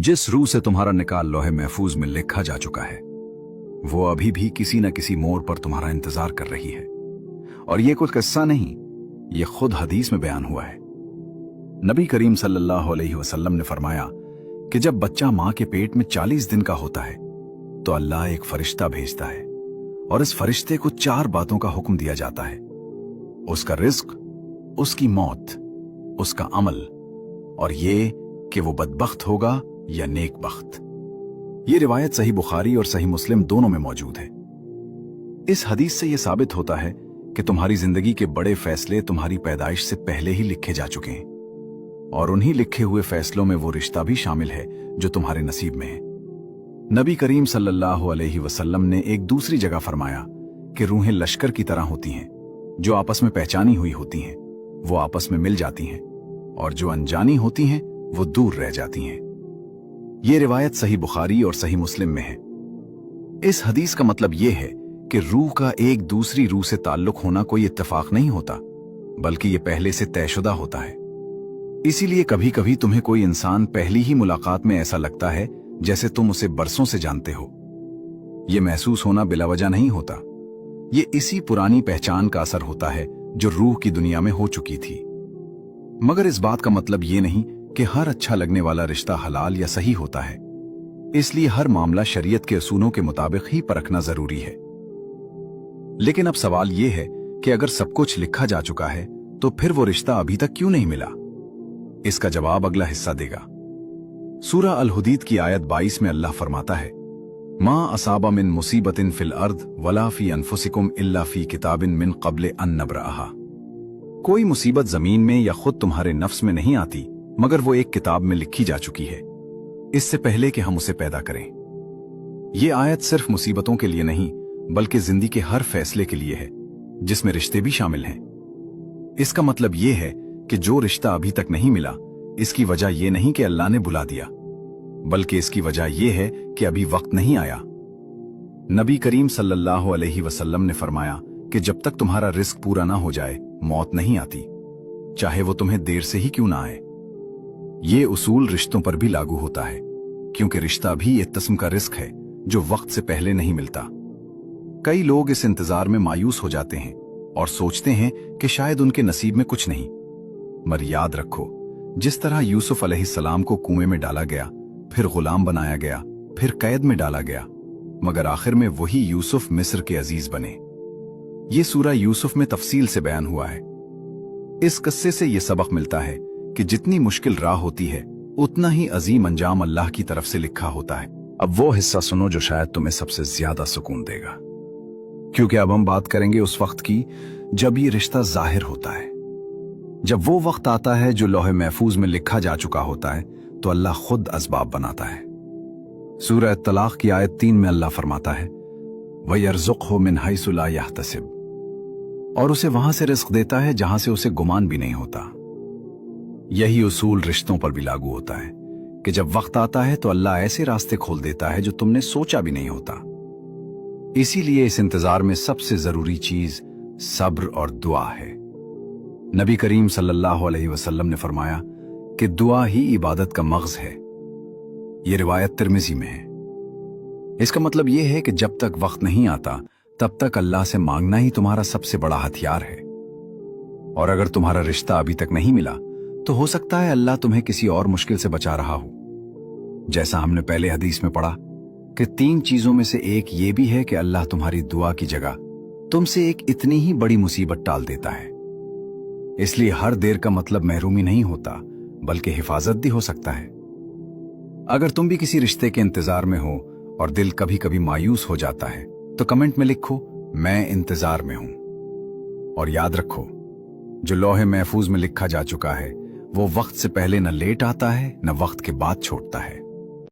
जिस रूह से तुम्हारा निकाह लौहे महफूज में लिखा जा चुका है, वो अभी भी किसी न किसी मोड़ पर तुम्हारा इंतजार कर रही है। और ये कोई किस्सा नहीं, ये खुद हदीस में बयान हुआ है। नबी करीम सल्लल्लाहु अलैहि वसल्लम ने फरमाया कि जब बच्चा मां के पेट में 40 दिन का होता है तो अल्लाह एक फरिश्ता भेजता है और इस फरिश्ते को 4 बातों का हुक्म दिया जाता है: उसका रिज्क, उसकी मौत, उसका अमल, और ये कि वो बदबख्त होगा या नेक बख्त। ये रिवायत सही बुखारी और सही मुस्लिम दोनों में मौजूद है। इस हदीस से यह साबित होता है कि तुम्हारी जिंदगी के बड़े फैसले तुम्हारी पैदाइश से पहले ही लिखे जा चुके हैं, और उन्हीं लिखे हुए फैसलों में वो रिश्ता भी शामिल है जो तुम्हारे नसीब में है। नबी करीम सल्लल्लाहु अलैहि वसल्लम ने एक दूसरी जगह फरमाया कि रूहें लश्कर की तरह होती हैं, जो आपस में पहचानी हुई होती हैं वो आपस में मिल जाती हैं, और जो अनजानी होती हैं वो दूर रह जाती हैं। ये रिवायत सही बुखारी और सही मुस्लिम में है। इस हदीस का मतलब ये है कि रूह का एक दूसरी रूह से ताल्लुक होना कोई इत्तेफाक नहीं होता, बल्कि ये पहले से तयशुदा होता है। इसीलिए कभी कभी तुम्हें कोई इंसान पहली ही मुलाकात में ऐसा लगता है जैसे तुम उसे बरसों से जानते हो। यह महसूस होना बिलावजह नहीं होता, ये इसी पुरानी पहचान का असर होता है जो रूह की दुनिया में हो चुकी थी। मगर इस बात का मतलब ये नहीं कि हर अच्छा लगने वाला रिश्ता हलाल या सही होता है। इसलिए हर मामला शरीयत के असूलों के मुताबिक ही परखना जरूरी है। लेकिन अब सवाल यह है कि अगर सब कुछ लिखा जा चुका है तो फिर वो रिश्ता अभी तक क्यों नहीं मिला? इसका जवाब अगला हिस्सा देगा। सूरह अल हुदीद की आयत 22 में अल्लाह फरमाता है, मा असाबा मिन मुसीबतिन फिल अर्द वला फी अनफुसिकुम इल्ला फी किताबिन मिन क़ब्ल अन नब्रअहा। कोई मुसीबत जमीन में या खुद तुम्हारे नफ्स में नहीं आती, मगर वो एक किताब में लिखी जा चुकी है, इससे पहले कि हम उसे पैदा करें। ये आयत सिर्फ मुसीबतों के लिए नहीं, बल्कि जिंदगी के हर फैसले के लिए है, जिसमें रिश्ते भी शामिल हैं। इसका मतलब ये है कि जो रिश्ता अभी तक नहीं मिला, इसकी वजह यह नहीं कि अल्लाह ने बुला दिया, बल्कि इसकी वजह यह है कि अभी वक्त नहीं आया। नबी करीम सल्लल्लाहु अलैहि वसल्लम ने फरमाया कि जब तक तुम्हारा रिस्क पूरा ना हो जाए, मौत नहीं आती, चाहे वो तुम्हें देर से ही क्यों ना आए। ये उसूल रिश्तों पर भी लागू होता है, क्योंकि रिश्ता भी एक किस्म का रिस्क है जो वक्त से पहले नहीं मिलता। कई लोग इस इंतजार में मायूस हो जाते हैं और सोचते हैं कि शायद उनके नसीब में कुछ नहीं। मगर याद रखो, जिस तरह यूसुफ अलैहिस्सलाम को कुएं में डाला गया, फिर गुलाम बनाया गया, फिर कैद में डाला गया, मगर आखिर में वही यूसुफ मिस्र के अजीज बने। ये सूरह यूसुफ में तफसील से बयान हुआ है। इस किस्से से यह सबक मिलता है कि जितनी मुश्किल राह होती है, उतना ही अजीम अंजाम अल्लाह की तरफ से लिखा होता है। अब वो हिस्सा सुनो जो शायद तुम्हें सबसे ज्यादा सुकून देगा, क्योंकि अब हम बात करेंगे उस वक्त की जब ये रिश्ता जाहिर होता है। जब वो वक्त आता है जो लौहे महफूज में लिखा जा चुका होता है, तो अल्लाह खुद असबाब बनाता है। सूरह तलाक की आयत 3 में अल्लाह फरमाता है, वयर्ज़ुक़हु मिन हैसु ला यहतसिब, और उसे वहां से रिस्क देता है जहां से उसे गुमान भी नहीं होता। यही उसूल रिश्तों पर भी लागू होता है कि जब वक्त आता है तो अल्लाह ऐसे रास्ते खोल देता है जो तुमने सोचा भी नहीं होता। इसीलिए इस इंतजार में सबसे जरूरी चीज सब्र और दुआ है। नबी करीम सल्लल्लाहु अलैहि वसल्लम ने फरमाया कि दुआ ही इबादत का मग़ज़ है। यह रिवायत तिर्मिज़ी में है। इसका मतलब यह है कि जब तक वक्त नहीं आता, तब तक अल्लाह से मांगना ही तुम्हारा सबसे बड़ा हथियार है। और अगर तुम्हारा रिश्ता अभी तक नहीं मिला, तो हो सकता है अल्लाह तुम्हें किसी और मुश्किल से बचा रहा हो। जैसा हमने पहले हदीस में पढ़ा कि 3 चीजों में से एक ये भी है कि अल्लाह तुम्हारी दुआ की जगह तुमसे एक इतनी ही बड़ी मुसीबत टाल देता है। इसलिए हर देर का मतलब महरूमी नहीं होता, बल्कि हिफाजत भी हो सकता है। अगर तुम भी किसी रिश्ते के इंतजार में हो और दिल कभी कभी मायूस हो जाता है, तो कमेंट में लिखो, मैं इंतजार में हूं। और याद रखो, जो लौहे महफूज में लिखा जा चुका है, वो वक्त से पहले न लेट आता है, न वक्त के बाद छोड़ता है।